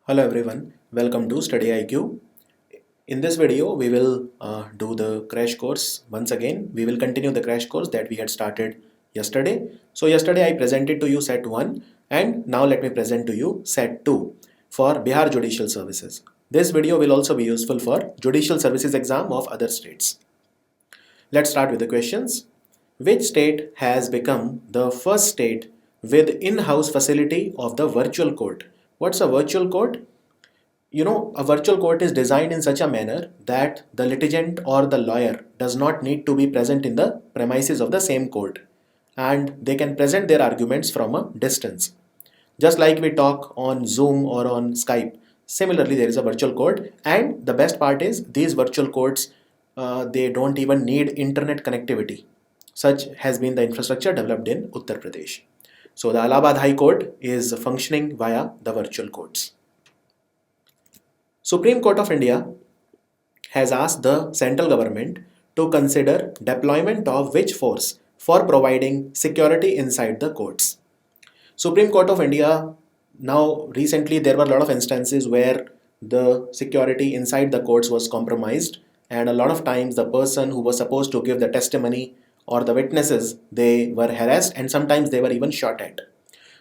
Hello everyone, welcome to Study IQ. In this video, we will do the crash course once again. We will continue the crash course that we had started yesterday. So yesterday I presented to you set 1 and now let me present to you set 2 for Bihar Judicial Services. This video will also be useful for Judicial Services exam of other states. Let's start with the questions. Which state has become the first state with in-house facility of the virtual court? What's a virtual court? A virtual court is designed in such a manner that the litigant or the lawyer does not need to be present in the premises of the same court and they can present their arguments from a distance. Just like we talk on Zoom or on Skype, similarly there is a virtual court, and the best part is these virtual courts they don't even need internet connectivity. Such has been the infrastructure developed in Uttar Pradesh. So the Allahabad High Court is functioning via the virtual courts. Supreme Court of India has asked the central government to consider deployment of which force for providing security inside the courts. Supreme Court of India, now recently there were a lot of instances where the security inside the courts was compromised, and a lot of times the person who was supposed to give the testimony or the witnesses, they were harassed and sometimes they were even shot at.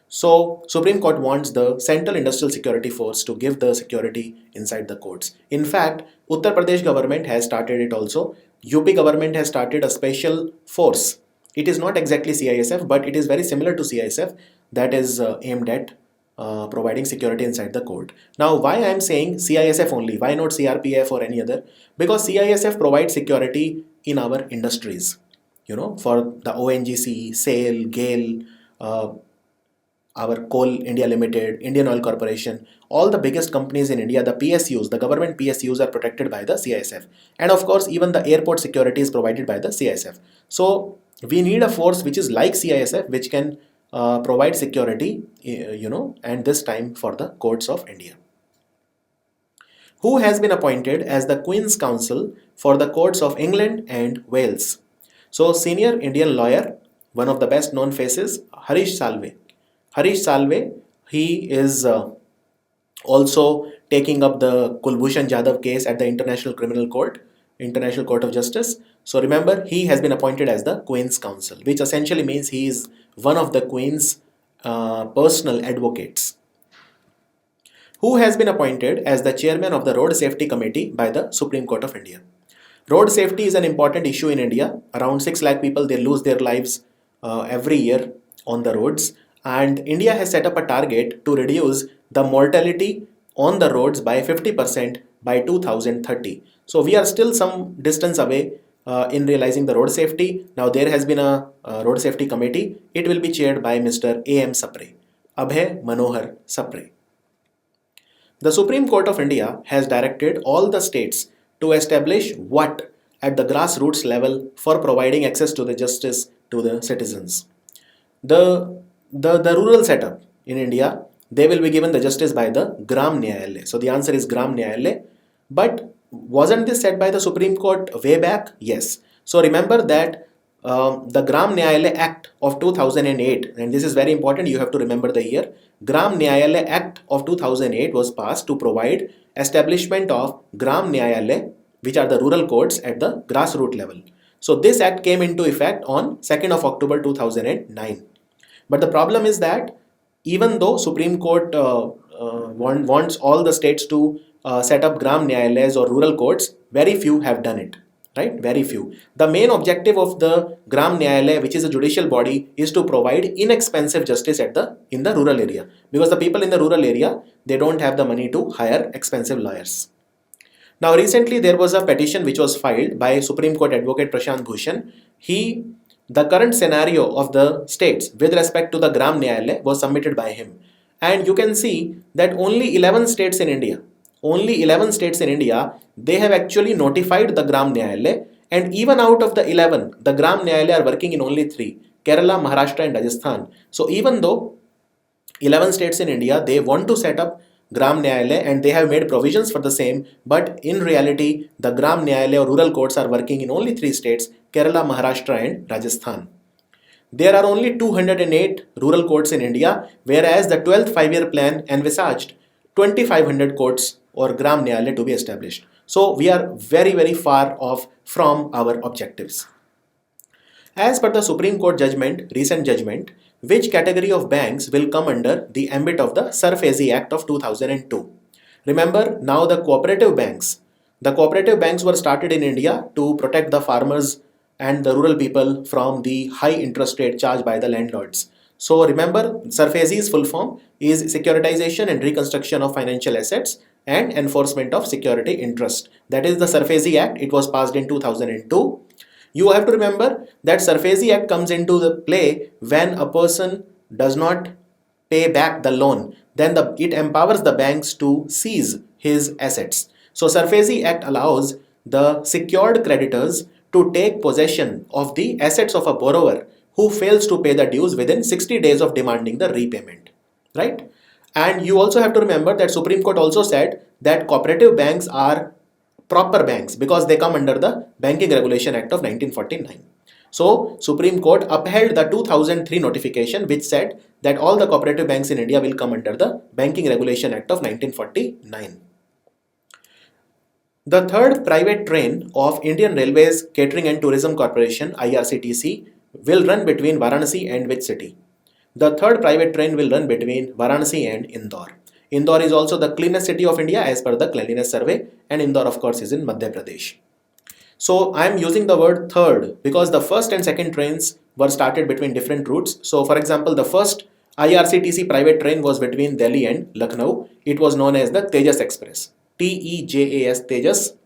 So Supreme Court wants the Central Industrial Security Force to give the security inside the courts. In fact, Uttar Pradesh government has started it also. UP government has started a special force. It is not exactly CISF, but it is very similar to CISF that is aimed at providing security inside the court. Now, why I am saying CISF only? Why not CRPF or any other? Because CISF provides security in our industries. For the ONGC, SAIL, GAIL, our Coal India Limited, Indian Oil Corporation, all the biggest companies in India, the PSUs, the government PSUs are protected by the CISF. And of course, even the airport security is provided by the CISF. So we need a force which is like CISF, which can provide security, and this time for the courts of India. Who has been appointed as the Queen's Counsel for the courts of England and Wales? So senior Indian lawyer, one of the best known faces, Harish Salve. Harish Salve, he is also taking up the Kulbhushan Jadhav case at the International Criminal Court, International Court of Justice. So remember, he has been appointed as the Queen's Counsel, which essentially means he is one of the Queen's personal advocates. Who has been appointed as the chairman of the Road Safety Committee by the Supreme Court of India? Road safety is an important issue in India. Around 6 lakh people, they lose their lives every year on the roads. And India has set up a target to reduce the mortality on the roads by 50% by 2030. So we are still some distance away in realizing the road safety. Now there has been a road safety committee. It will be chaired by Mr. A.M. Sapre, Abhay Manohar Sapre. The Supreme Court of India has directed all the states to establish what at the grassroots level for providing access to the justice to the citizens. The rural setup in India, they will be given the justice by the Gram Nyayalaya. So the answer is Gram Nyayalaya. But wasn't this said by the Supreme Court way back? Yes. So remember that the Gram Nyayalaya Act of 2008, and this is very important, you have to remember the year. Gram Nyayalaya Act of 2008 was passed to provide establishment of Gram Nyayalaya, which are the rural courts at the grassroots level. So this act came into effect on 2nd of October 2009. But the problem is that even though Supreme Court wants all the states to set up Gram Nyayalayas or rural courts, very few have done it, right? Very few. The main objective of the Gram Nyayalaya, which is a judicial body, is to provide inexpensive justice in the rural area. Because the people in the rural area, they don't have the money to hire expensive lawyers. Now recently there was a petition which was filed by Supreme Court Advocate Prashant Bhushan. The current scenario of the states with respect to the Gram Nyayalaya was submitted by him. And you can see that only 11 states in India, they have actually notified the Gram Nyayalaya, and even out of the 11, the Gram Nyayalaya are working in only 3, Kerala, Maharashtra and Rajasthan. So even though 11 states in India, they want to set up Gram Nyayalaya and they have made provisions for the same, but in reality, the Gram Nyayalaya or rural courts are working in only 3 states, Kerala, Maharashtra and Rajasthan. There are only 208 rural courts in India, whereas the 12th 5-year plan envisaged 2500 courts or Gram Nyayalaya to be established. So we are very, very far off from our objectives. As per the Supreme Court judgment, recent judgment, which category of banks will come under the ambit of the SARFAESI Act of 2002? Remember, now the cooperative banks were started in India to protect the farmers and the rural people from the high interest rate charged by the landlords. So remember, SARFAESI's full form is Securitization and Reconstruction of Financial Assets and Enforcement of Security Interest. That is the SARFAESI Act. It was passed in 2002. You have to remember that SARFAESI Act comes into the play when a person does not pay back the loan. Then it empowers the banks to seize his assets. So SARFAESI Act allows the secured creditors to take possession of the assets of a borrower who fails to pay the dues within 60 days of demanding the repayment, right? And you also have to remember that Supreme Court also said that cooperative banks are proper banks because they come under the Banking Regulation Act of 1949. So Supreme Court upheld the 2003 notification which said that all the cooperative banks in India will come under the Banking Regulation Act of 1949. The third private train of Indian Railways Catering and Tourism Corporation IRCTC will run between Varanasi and which city? The third private train will run between Varanasi and Indore. Indore is also the cleanest city of India as per the cleanliness survey, and Indore of course is in Madhya Pradesh. So I am using the word third because the first and second trains were started between different routes. So for example, the first IRCTC private train was between Delhi and Lucknow. It was known as the Tejas Express, TEJAS Tejas.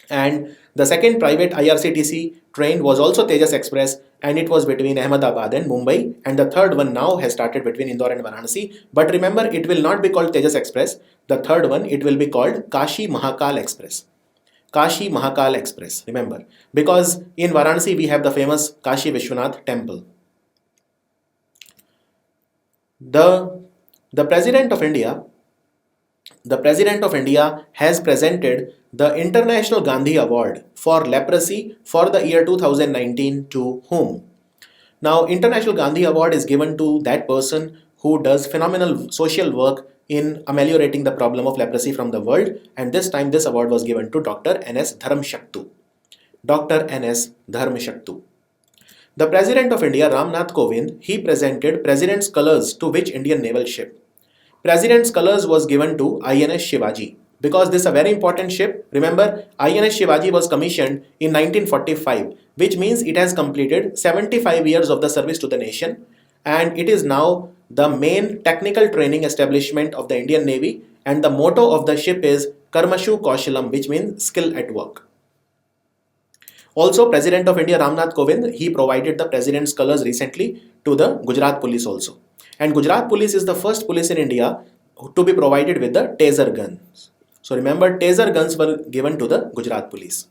And the second private IRCTC train was also Tejas Express, and it was between Ahmedabad and Mumbai. And the third one now has started between Indore and Varanasi. But remember, it will not be called Tejas Express. The third one, it will be called Kashi Mahakal Express. Kashi Mahakal Express, remember, because in Varanasi we have the famous Kashi Vishwanath temple. The President of India has presented the International Gandhi Award for Leprosy for the year 2019 to whom? Now, International Gandhi Award is given to that person who does phenomenal social work in ameliorating the problem of leprosy from the world, and this time this award was given to Dr. N.S. Dharmshaktu. Dr. N.S. Dharmshaktu. The President of India, Ramnath Kovind, he presented President's Colors to which Indian naval ship? President's Colors was given to INS Shivaji because this is a very important ship. Remember, INS Shivaji was commissioned in 1945, which means it has completed 75 years of the service to the nation, and it is now the main technical training establishment of the Indian Navy, and the motto of the ship is Karmashu Kaushalam, which means skill at work. Also, President of India Ramnath Kovind, he provided the President's Colors recently to the Gujarat Police also. And Gujarat Police is the first police in India to be provided with the taser guns. So remember, taser guns were given to the Gujarat Police.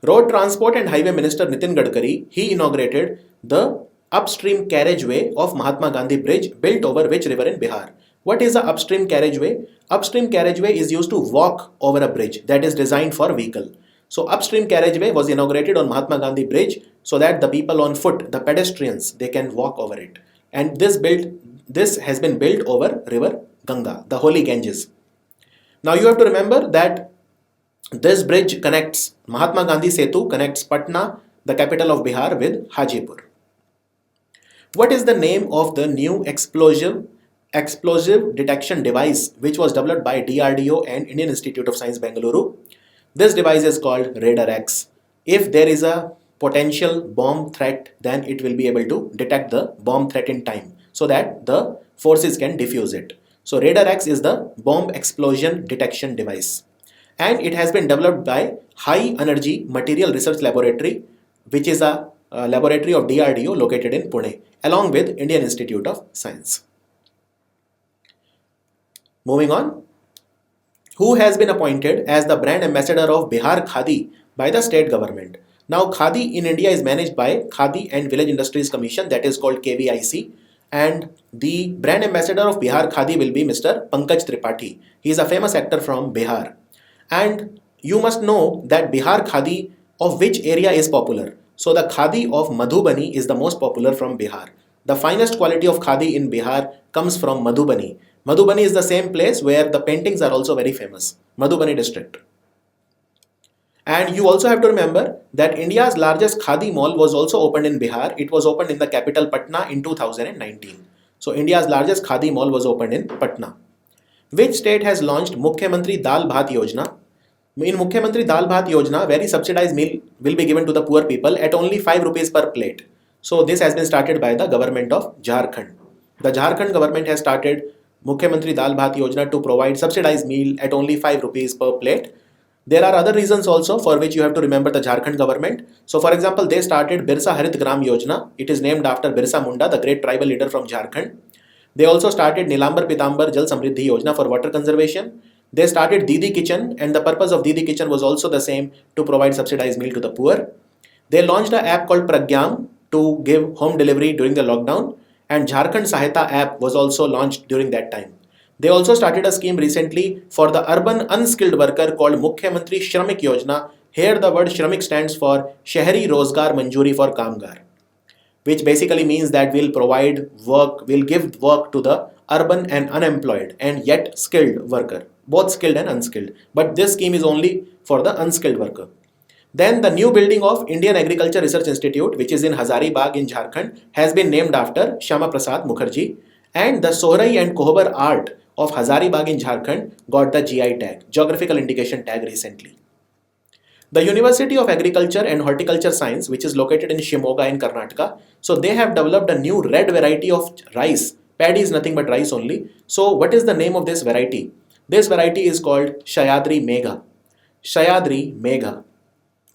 Road Transport and Highway Minister Nitin Gadkari, he inaugurated the upstream carriageway of Mahatma Gandhi Bridge built over which river in Bihar? What is the upstream carriageway? Upstream carriageway is used to walk over a bridge that is designed for vehicle. So upstream carriageway was inaugurated on Mahatma Gandhi Bridge so that the people on foot, the pedestrians, they can walk over it. And this has been built over river Ganga, the holy Ganges. Now you have to remember that this bridge connects Mahatma Gandhi Setu, connects Patna, the capital of Bihar, with Hajipur. What is the name of the new explosive detection device which was developed by DRDO and Indian Institute of Science, Bengaluru? This device is called Radar X. If there is a potential bomb threat, then it will be able to detect the bomb threat in time so that the forces can defuse it. So Radar X is the bomb explosion detection device, and it has been developed by High Energy Material Research Laboratory, which is a laboratory of DRDO located in Pune, along with Indian Institute of Science. Moving on, who has been appointed as the brand ambassador of Bihar Khadi by the state government? Now, Khadi in India is managed by Khadi and Village Industries Commission, that is called KVIC, and the brand ambassador of Bihar Khadi will be Mr. Pankaj Tripathi. He is a famous actor from Bihar. And you must know that Bihar Khadi of which area is popular? So the Khadi of Madhubani is the most popular from Bihar. The finest quality of Khadi in Bihar comes from Madhubani. Madhubani is the same place where the paintings are also very famous. Madhubani district. And you also have to remember that India's largest Khadi mall was also opened in Bihar. It was opened in the capital Patna in 2019. So India's largest Khadi mall was opened in Patna. Which state has launched Mukhyamantri Dal Bhat Yojana? In Mukhyamantri Dal Bhat Yojana, very subsidized meal will be given to the poor people at only 5 rupees per plate. So this has been started by the government of Jharkhand. The Jharkhand government has started Mukhyamantri Dal Bhat Yojana to provide subsidized meal at only 5 rupees per plate. There are other reasons also for which you have to remember the Jharkhand government. So for example, they started Birsa Harit Gram Yojana. It is named after Birsa Munda, the great tribal leader from Jharkhand. They also started Nilambar Pitambar Jal Samriddhi Yojana for water conservation. They started Didi Kitchen, and the purpose of Didi Kitchen was also the same, to provide subsidized meal to the poor. They launched an app called Pragyam to give home delivery during the lockdown, and Jharkhand Sahayata app was also launched during that time. They also started a scheme recently for the urban unskilled worker called Mukhyamantri Shramik Yojana. Here the word Shramik stands for Shahri Rozgar Manjuri for Kamgar, which basically means that we'll provide work, we'll give work to the urban and unemployed and yet skilled worker, both skilled and unskilled. But this scheme is only for the unskilled worker. Then the new building of Indian Agriculture Research Institute, which is in Hazaribagh in Jharkhand, has been named after Shyama Prasad Mukherjee. And the Sohrai and Kohbar art of Hazaribagh in Jharkhand got the GI tag, Geographical Indication tag, recently. The University of Agriculture and Horticulture Science, which is located in Shimoga in Karnataka, so they have developed a new red variety of rice. Paddy is nothing but rice only. So what is the name of this variety? This variety is called Shayadri Megha. Shayadri Megha.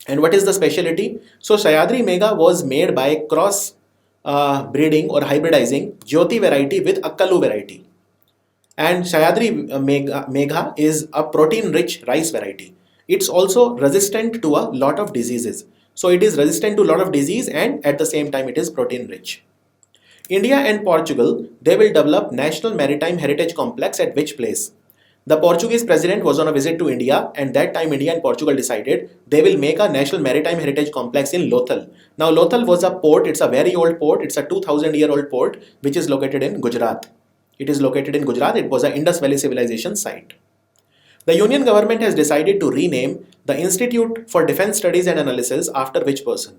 And what is the specialty? So Shayadri Megha was made by cross breeding or hybridizing Jyoti variety with Akkalu variety. And Shayadri Megha is a protein-rich rice variety. It's also resistant to a lot of diseases. So it is resistant to a lot of disease, and at the same time it is protein-rich. India and Portugal, they will develop National Maritime Heritage Complex at which place? The Portuguese president was on a visit to India, and that time India and Portugal decided they will make a National Maritime Heritage Complex in Lothal. Now Lothal was a port, it's a very old port, it's a 2000-year-old port which is located in Gujarat. It is located in Gujarat, it was an Indus Valley Civilization site. The Union government has decided to rename the Institute for Defence Studies and Analysis after which person?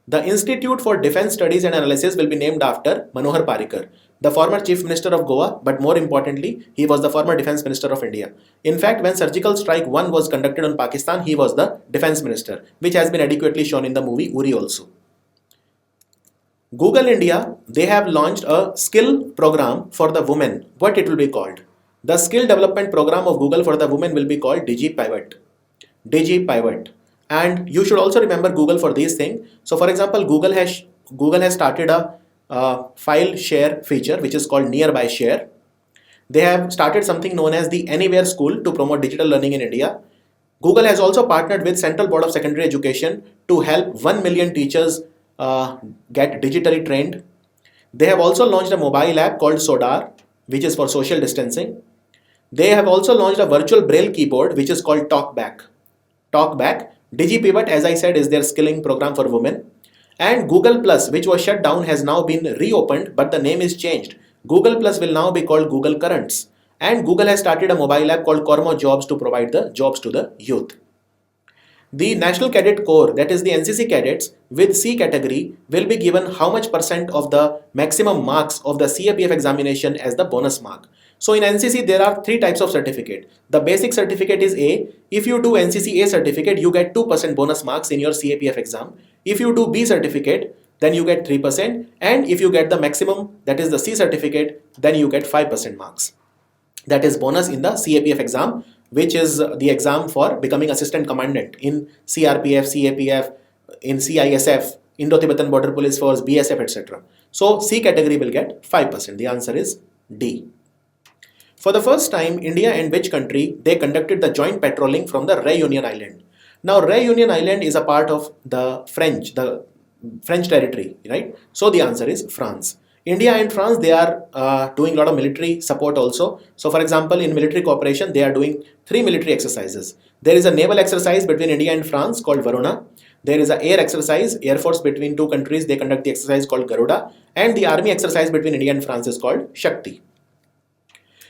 The Institute for Defence Studies and Analysis will be named after Manohar Parrikar, the former Chief Minister of Goa, but more importantly, he was the former Defence Minister of India. In fact, when Surgical Strike 1 was conducted on Pakistan, he was the Defence Minister, which has been adequately shown in the movie Uri also. Google India, they have launched a skill program for the women. What it will be called? The skill development program of Google for the women will be called DigiPivot. DigiPivot. And you should also remember Google for these things. So for example, Google has started a file share feature which is called Nearby Share. They have started something known as the Anywhere School to promote digital learning in India. Google has also partnered with Central Board of Secondary Education to help 1 million teachers get digitally trained. They have also launched a mobile app called Sodar, which is for social distancing. They have also launched a virtual braille keyboard which is called TalkBack. TalkBack. DigiPivot, as I said, is their skilling program for women. And Google Plus, which was shut down, has now been reopened, but the name is changed. Google Plus will now be called Google Currents. And Google has started a mobile app called Kormo Jobs to provide the jobs to the youth. The National Cadet Corps, that is the NCC cadets with C category, will be given how much percent of the maximum marks of the CAPF examination as the bonus mark. So in NCC, there are 3 types of certificate. The basic certificate is A. If you do NCC A certificate, you get 2% bonus marks in your CAPF exam. If you do B certificate, then you get 3%. And if you get the maximum, that is the C certificate, then you get 5% marks. That is bonus in the CAPF exam, which is the exam for becoming assistant commandant in CRPF, CAPF, in CISF, Indo-Tibetan Border Police Force, BSF, etc. So C category will get 5%. The answer is D. For the first time, India and which country, they conducted the joint patrolling from the Réunion Island. Now, Réunion Island is a part of the French territory, right? So the answer is France. India and France, they are doing a lot of military support also. So for example, in military cooperation, they are doing 3 military exercises. There is a naval exercise between India and France called Varuna. There is an air exercise, Air Force between 2 countries, they conduct the exercise called Garuda. And the army exercise between India and France is called Shakti.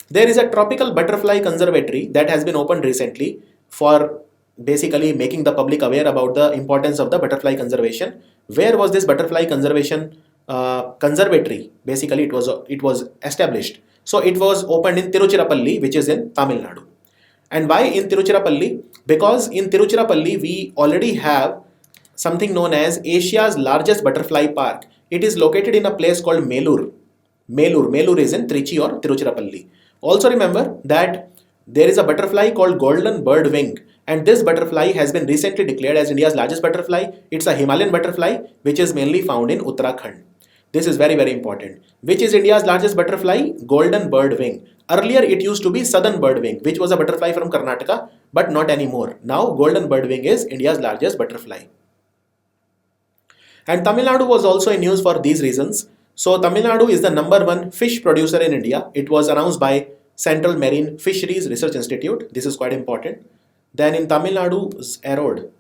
There is a tropical butterfly conservatory that has been opened recently for basically making the public aware about the importance of the butterfly conservation. Where was this butterfly conservation conservatory? Basically, it was established. So it was opened in Tiruchirappalli, which is in Tamil Nadu. And why in Tiruchirappalli? Because in Tiruchirappalli we already have something known as Asia's largest butterfly park. It is located in a place called Melur. Melur is in Trichy or Tiruchirappalli. Also remember that there is a butterfly called golden bird wing, and this butterfly has been recently declared as India's largest butterfly. It's a Himalayan butterfly which is mainly found in Uttarakhand. This is very very important. Which is India's largest butterfly? Golden bird wing. Earlier it used to be southern bird wing, which was a butterfly from Karnataka, but not anymore. Now golden bird wing is India's largest butterfly. And Tamil Nadu was also in news for these reasons. So Tamil Nadu is the number one fish producer in India. It was announced by Central Marine Fisheries Research Institute. This is quite important. Then in Tamil Nadu's Erode,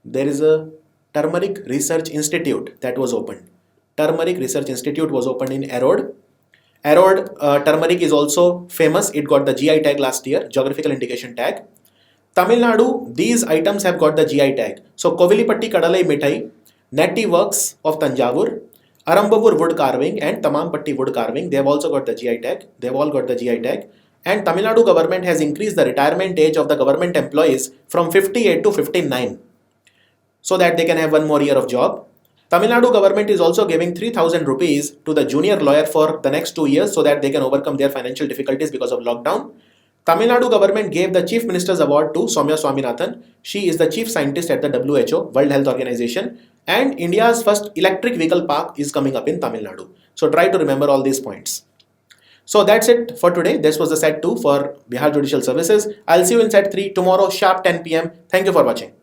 there is a Turmeric Research Institute that was opened. Turmeric Research Institute was opened in Erode. Erode turmeric is also famous. It got the GI tag last year, geographical indication tag. Tamil Nadu, these items have got the GI tag. So Kovilipatti Kadalai Mithai, Natti Works of Tanjavur, Arambavur wood carving and Tamampatti wood carving, they have also got the GI tag. They have all got the GI tag. And Tamil Nadu government has increased the retirement age of the government employees from 58 to 59 so that they can have one more year of job. Tamil Nadu government is also giving 3,000 rupees to the junior lawyer for the next 2 years so that they can overcome their financial difficulties because of lockdown. Tamil Nadu government gave the Chief Minister's Award to Soumya Swaminathan. She is the chief scientist at the WHO, World Health Organization, and India's first electric vehicle park is coming up in Tamil Nadu. So try to remember all these points. So that's it for today. This was the set 2 for Bihar Judicial Services. I'll see you in set 3 tomorrow sharp 10 p.m. Thank you for watching.